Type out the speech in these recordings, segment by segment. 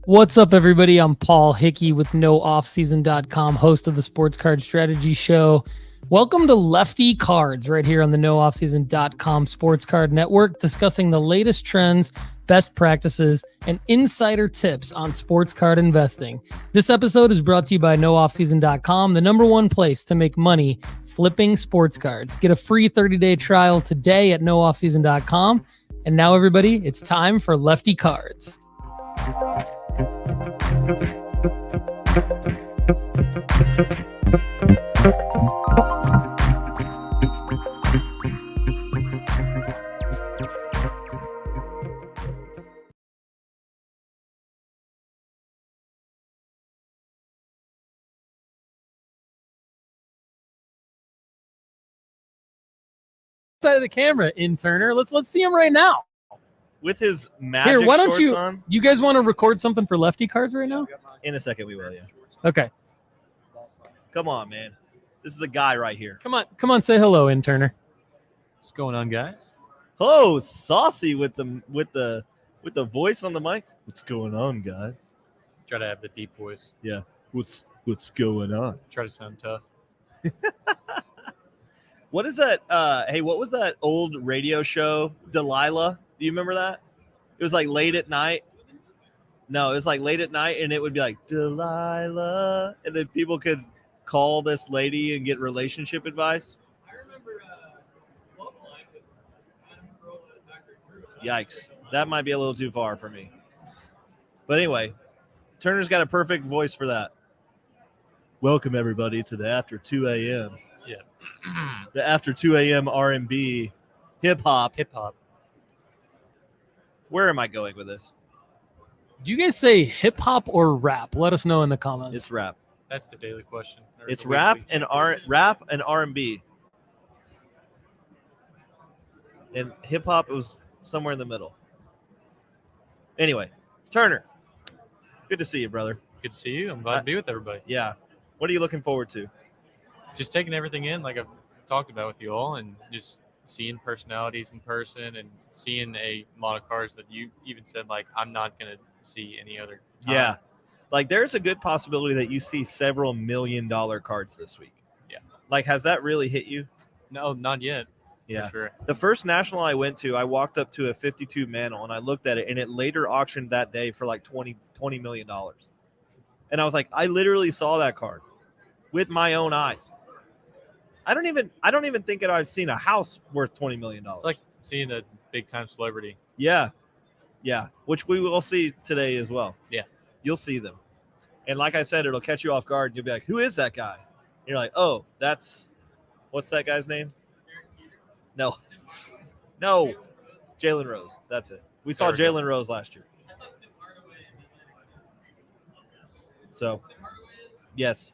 What's up, everybody? I'm Paul Hickey with NoOffSeason.com, host of the Sports Card Strategy Show. Welcome to Lefty Cards right here on the NoOffSeason.com Sports Card Network, discussing the latest trends, best practices, and insider tips on sports card investing. This episode is brought to you by NoOffSeason.com, the number one place to make money flipping sports cards. Get a free 30-day trial today at NoOffSeason.com. And now, everybody, it's time for Lefty Cards. Side of the camera, interner. Let's see him right now with his magic Here, why don't shorts you on. You guys want to record something for Lefty Cards right now? In a second we will, yeah. Okay. Come on, man. This is the guy right here. Come on, say hello, interner. What's going on, guys? Oh, saucy with the voice on the mic. What's going on, guys? Try to have the deep voice. Yeah. What's going on? Try to sound tough. What is that? Hey, what was that old radio show? Delilah. Do you remember that? It was like late at night. No, it was like late at night, and it would be like Delilah, and then people could call this lady and get relationship advice. I remember Love Line with Adam Carolla and Dr. Drew. Yikes. That might be a little too far for me. But anyway, Turner's got a perfect voice for that. Welcome, everybody, to the After 2 a.m. Yeah. The After 2 a.m. R&B, hip-hop. Hip-hop. Where am I going with this? Do you guys say hip hop or rap? Let us know in the comments. It's rap. That's the daily question. Or It's the rap weekly. and R&B. And hip-hop, it was somewhere in the middle. Anyway, Turner, good to see you, brother. Good to see you. I'm glad to be with everybody. Yeah. What are you looking forward to? Just taking everything in, like I've talked about with you all, and just seeing personalities in person and seeing a lot of cards that you even said, like, I'm not going to see any other time. Yeah. Like, there's a good possibility that you see several $1 million cards this week. Yeah. Like, has that really hit you? No, not yet. Yeah. For sure. The first national I went to, I walked up to a 52 mantle, and I looked at it, and it later auctioned that day for like $20 million. And I was like, I literally saw that card with my own eyes. I don't even think that I've seen a house worth $20 million. It's like seeing a big-time celebrity. Yeah. Yeah. Which we will see today as well. Yeah. You'll see them. And like I said, it'll catch you off guard. You'll be like, who is that guy? And you're like, oh, what's that guy's name? No. Jalen Rose. That's it. We saw Jalen Rose last year. So, yes.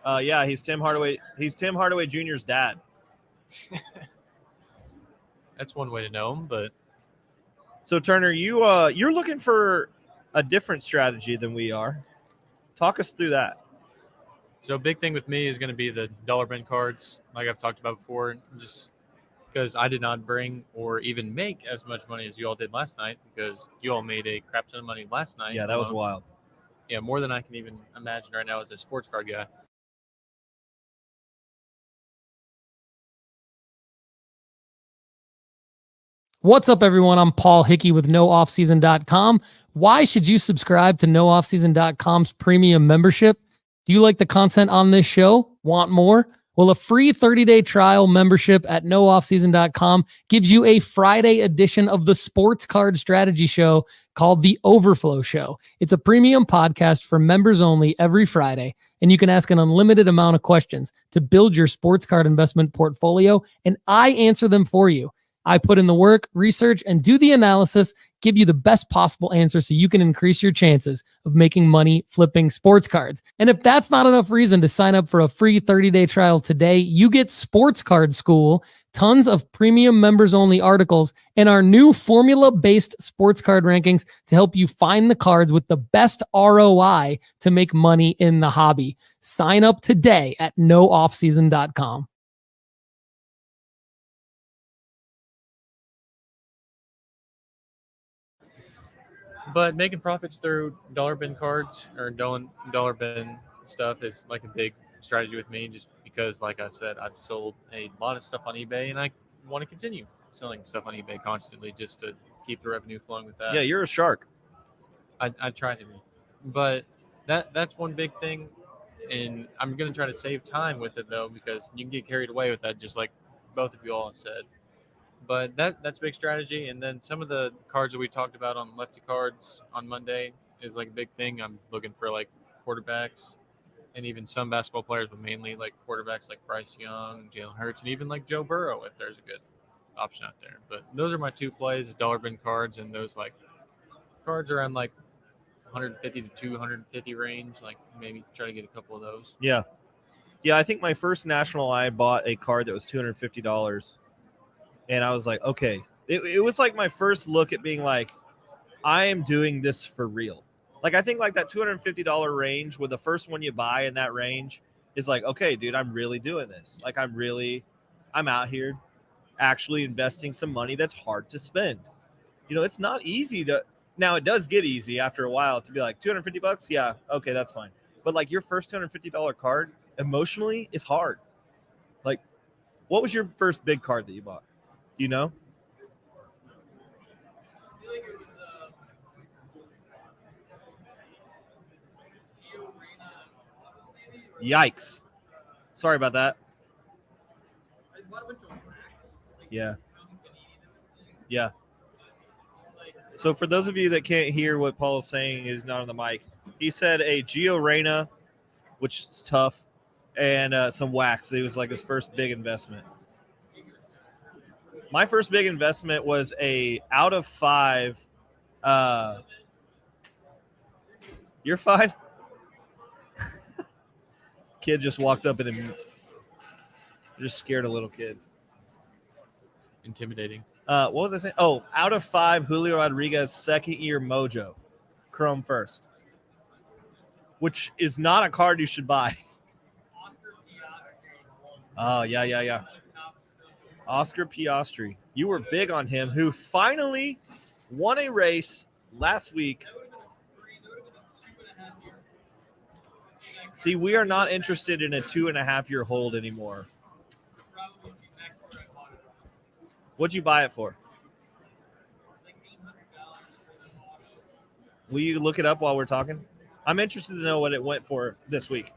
Yeah, he's Tim Hardaway. He's Tim Hardaway Jr.'s dad. That's one way to know him, but So Turner, you're looking for a different strategy than we are. Talk us through that. so a big thing with me is going to be the dollar bin cards, like I've talked about before, just because I did not bring or even make as much money as you all did last night, because you all made a crap ton of money last night. Yeah, that was wild. Yeah, more than I can even imagine right now as a sports card guy. What's up, everyone? I'm Paul Hickey with NoOffSeason.com. Why should you subscribe to NoOffSeason.com's premium membership? Do you like the content on this show? Want more? Well, a free 30-day trial membership at NoOffSeason.com gives you a Friday edition of the Sports Card Strategy Show called The Overflow Show. It's a premium podcast for members only every Friday, and you can ask an unlimited amount of questions to build your sports card investment portfolio, and I answer them for you. I put in the work, research, and do the analysis, give you the best possible answer so you can increase your chances of making money flipping sports cards. And if that's not enough reason to sign up for a free 30-day trial today, you get Sports Card School, tons of premium members-only articles, and our new formula-based sports card rankings to help you find the cards with the best ROI to make money in the hobby. Sign up today at nooffseason.com. But making profits through dollar bin cards or dollar bin stuff is like a big strategy with me, just because, like I said, I've sold a lot of stuff on eBay, and I want to continue selling stuff on eBay constantly just to keep the revenue flowing with that. Yeah, you're a shark. I try to be, but that's one big thing, and I'm gonna try to save time with it though, because you can get carried away with that, just like both of you all have said. But that's a big strategy. And then some of the cards that we talked about on Lefty Cards on Monday is like a big thing. I'm looking for like quarterbacks and even some basketball players, but mainly like quarterbacks like Bryce Young, Jalen Hurts, and even like Joe Burrow if there's a good option out there. But those are my two plays: dollar bin cards and those like cards around like 150 to 250 range. Like maybe try to get a couple of those. Yeah. I think my first national, I bought a card that was $250. And I was like, okay, it was like my first look at being like, I am doing this for real. Like, I think like that $250 range with the first one you buy in that range is like, okay, dude, I'm really doing this. Like, I'm out here actually investing some money that's hard to spend. You know, it's not easy now it does get easy after a while to be like $250. Yeah. Okay. That's fine. But like your first $250 card emotionally is hard. Like, what was your first big card that you bought? Do you know? Yikes. Sorry about that. Yeah. So for those of you that can't hear what Paul is saying, is not on the mic, he said a Gio Reyna, which is tough, and some wax. It was like his first big investment. My first big investment was a out of 5. You're fine. Kid just walked up and just scared a little kid. Intimidating. What was I saying? Oh, out of 5, Julio Rodriguez, second year mojo, Chrome first, which is not a card you should buy. Oh, yeah. Oscar Piastri. You were big on him, who finally won a race last week. See, we are not interested in a 2.5-year hold anymore. What'd you buy it for? Will you look it up while we're talking? I'm interested to know what it went for this week.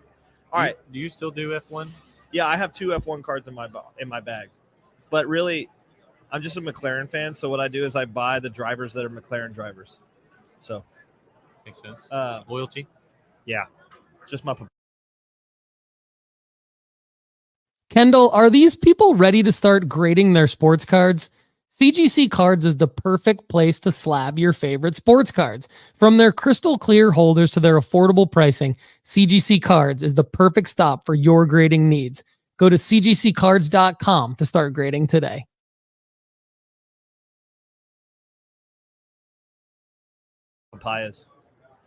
All right. Do you still do F1? Yeah, I have 2 F1 cards in my bag. But really, I'm just a McLaren fan, so what I do is I buy the drivers that are McLaren drivers. So Makes sense. Loyalty? Yeah. Just my Kendall, are these people ready to start grading their sports cards? CGC Cards is the perfect place to slab your favorite sports cards. From their crystal clear holders to their affordable pricing, CGC Cards is the perfect stop for your grading needs. Go to cgccards.com to start grading today. papayas.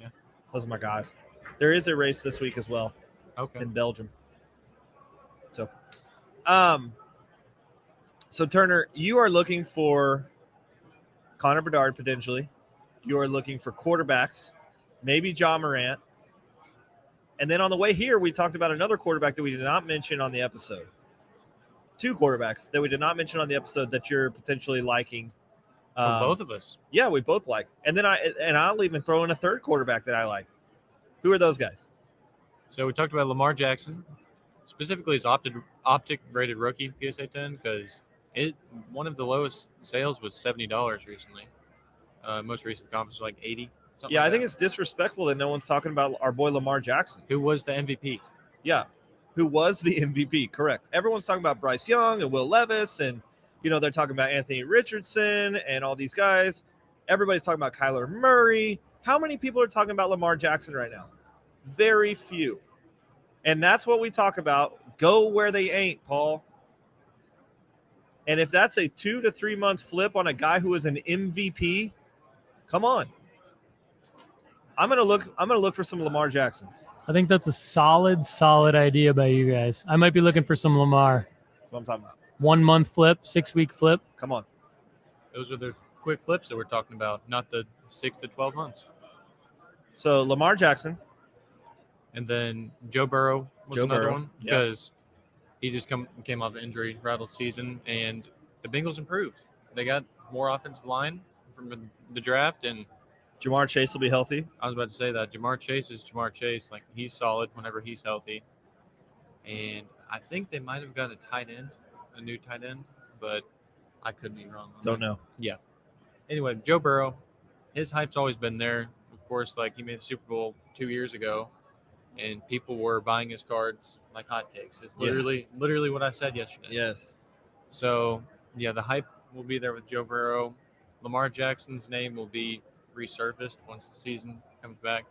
Yeah. Those are my guys. There is a race this week as well. Okay. In Belgium. So Turner, you are looking for Connor Bedard potentially. You are looking for quarterbacks, maybe John Morant. And then on the way here, we talked about another quarterback that we did not mention on the episode. 2 quarterbacks that we did not mention on the episode that you're potentially liking. For both of us. Yeah, we both like. And then I'll even throw in a third quarterback that I like. Who are those guys? So we talked about Lamar Jackson, specifically his optic rated rookie PSA 10, because one of the lowest sales was $70 recently. Most recent comp was like 80. Yeah, I think it's disrespectful that no one's talking about our boy Lamar Jackson, who was the MVP. Yeah, who was the MVP? Correct. Everyone's talking about Bryce Young and Will Levis, and they're talking about Anthony Richardson and all these guys. Everybody's talking about Kyler Murray. How many people are talking about Lamar Jackson right now? Very few. And that's what we talk about. Go where they ain't, Paul. And if that's a 2 to 3 month flip on a guy who is an MVP, come on. I'm gonna look for some Lamar Jacksons. I think that's a solid idea by you guys. I might be looking for some Lamar. That's what I'm talking about. 1 month flip, 6 week flip. Come on. Those are the quick flips that we're talking about, not the 6 to 12 months. So Lamar Jackson. And then Joe Burrow was another one Yep. because he just came off an injury rattled season, and the Bengals improved. They got more offensive line from the draft, and Jamar Chase will be healthy. I was about to say that Jamar Chase is Jamar Chase. Like, he's solid whenever he's healthy. And I think they might have got a new tight end, but I could be wrong. Don't know. Yeah. Anyway, Joe Burrow, his hype's always been there. Of course, like, he made the Super Bowl 2 years ago, and people were buying his cards like hotcakes. It's literally what I said yesterday. Yes. So, yeah, the hype will be there with Joe Burrow. Lamar Jackson's name will be resurfaced once the season comes back.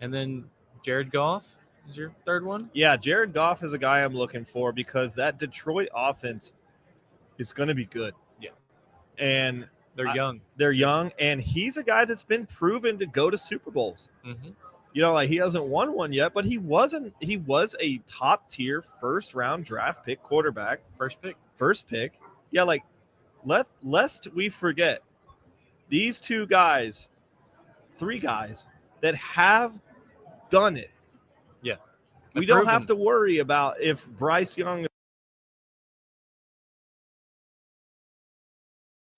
And then Jared Goff is your third one? Yeah, Jared Goff is a guy I'm looking for because that Detroit offense is going to be good. Yeah. And they're young. They're young, and he's a guy that's been proven to go to Super Bowls. Mm-hmm. You know, like, he hasn't won one yet, but he was a top-tier first-round draft pick quarterback. First pick. Yeah, like, lest we forget, these three guys that have done it. Yeah. We don't have to worry about if Bryce Young.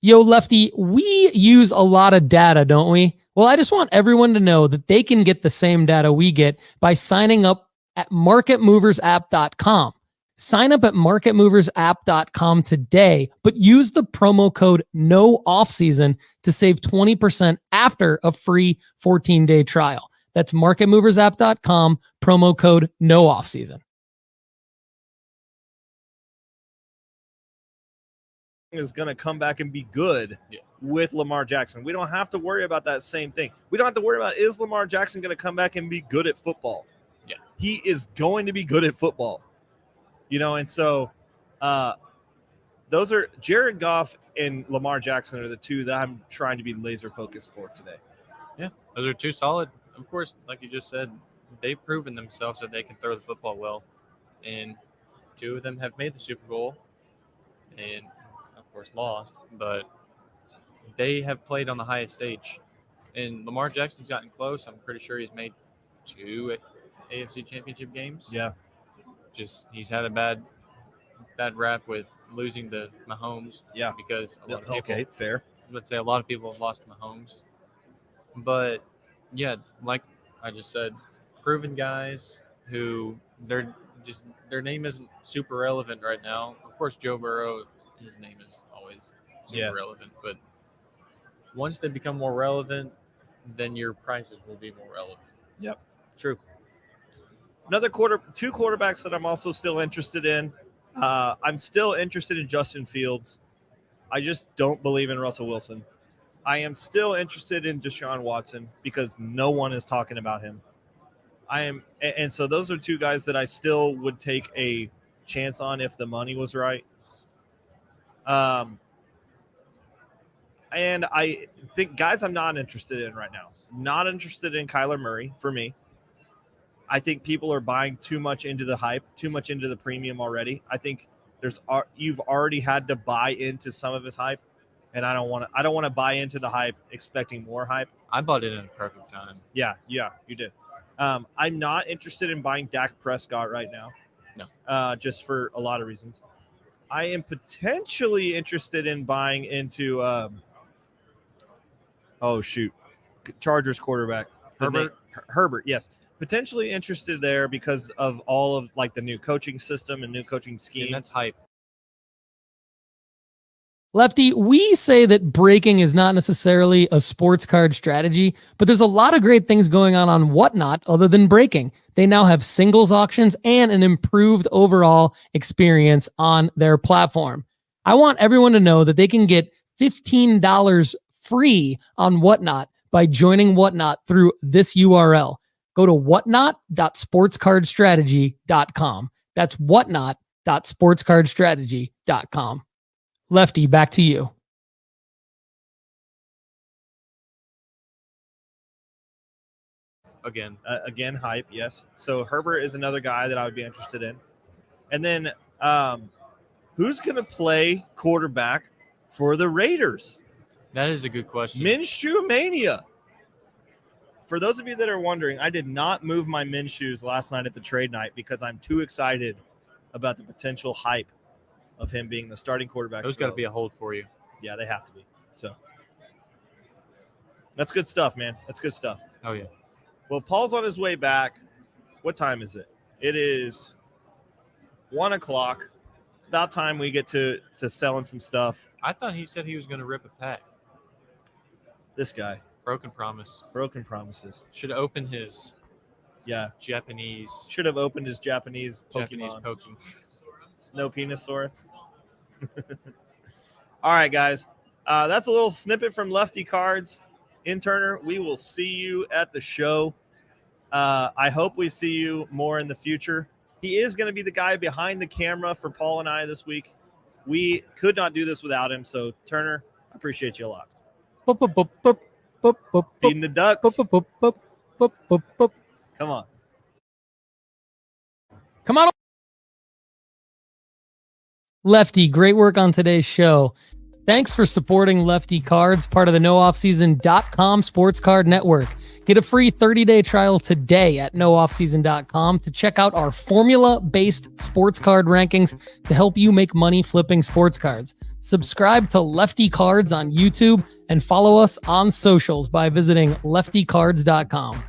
Yo, Lefty, we use a lot of data, don't we? Well, I just want everyone to know that they can get the same data we get by signing up at marketmoversapp.com. Sign up at marketmoversapp.com today, but use the promo code NOOFFSEASON to save 20% after a free 14-day trial. That's marketmoversapp.com, promo code NOOFFSEASON. Is going to come back and be good with Lamar Jackson. We don't have to worry about that same thing. We don't have to worry about, is Lamar Jackson going to come back and be good at football? Yeah. He is going to be good at football. You know, and so those are Jared Goff and Lamar Jackson are the two that I'm trying to be laser focused for today. Yeah, those are two solid. Of course, like you just said, they've proven themselves that they can throw the football well. And two of them have made the Super Bowl and, of course, lost. But they have played on the highest stage. And Lamar Jackson's gotten close. I'm pretty sure he's made 2 AFC Championship games. Yeah. Just he's had a bad rap with losing to Mahomes. Yeah. Because a lot of people, fair. Let's say a lot of people have lost to Mahomes. But yeah, like I just said, proven guys who their name isn't super relevant right now. Of course, Joe Burrow, his name is always super relevant. But once they become more relevant, then your prices will be more relevant. Yep, true. Two quarterbacks that I'm also still interested in. I'm still interested in Justin Fields. I just don't believe in Russell Wilson. I am still interested in Deshaun Watson because no one is talking about him. And so those are two guys that I still would take a chance on if the money was right. And I think guys I'm not interested in right now. Not interested in Kyler Murray for me. I think people are buying too much into the hype, too much into the premium already. I think you've already had to buy into some of his hype, and I don't want to buy into the hype expecting more hype. I bought it in a perfect time. Yeah, you did. I'm not interested in buying Dak Prescott right now. No. Just for a lot of reasons. I am potentially interested in buying into Chargers quarterback. Herbert, yes. Potentially interested there because of all of like the new coaching system and new coaching scheme. And that's hype. Lefty, we say that breaking is not necessarily a sports card strategy, but there's a lot of great things going on Whatnot other than breaking. They now have singles auctions and an improved overall experience on their platform. I want everyone to know that they can get $15 free on Whatnot by joining Whatnot through this URL. Go to whatnot.sportscardstrategy.com. That's whatnot.sportscardstrategy.com. Lefty, back to you. Again, hype, yes. So Herbert is another guy that I would be interested in. And then who's going to play quarterback for the Raiders? That is a good question. Minshew Mania. For those of you that are wondering, I did not move my Minshews last night at the trade night because I'm too excited about the potential hype of him being the starting quarterback. Those got to be a hold for you. Yeah, they have to be. So that's good stuff, man. That's good stuff. Oh, yeah. Well, Paul's on his way back. What time is it? It is 1 o'clock. It's about time we get to selling some stuff. I thought he said he was going to rip a pack. This guy. Broken promise. Broken promises. Should open his Japanese. Should have opened his Japanese Pokemon. Pokemon. No Penisaurus. All right, guys. That's a little snippet from Lefty Cards. Interner, we will see you at the show. I hope we see you more in the future. He is going to be the guy behind the camera for Paul and I this week. We could not do this without him. So, Turner, I appreciate you a lot. Feeding the ducks. Come on. Come on. Lefty, great work on today's show. Thanks for supporting Lefty Cards, part of the nooffseason.com sports card network. Get a free 30-day trial today at nooffseason.com to check out our formula-based sports card rankings to help you make money flipping sports cards. Subscribe to Lefty Cards on YouTube and follow us on socials by visiting leftycards.com.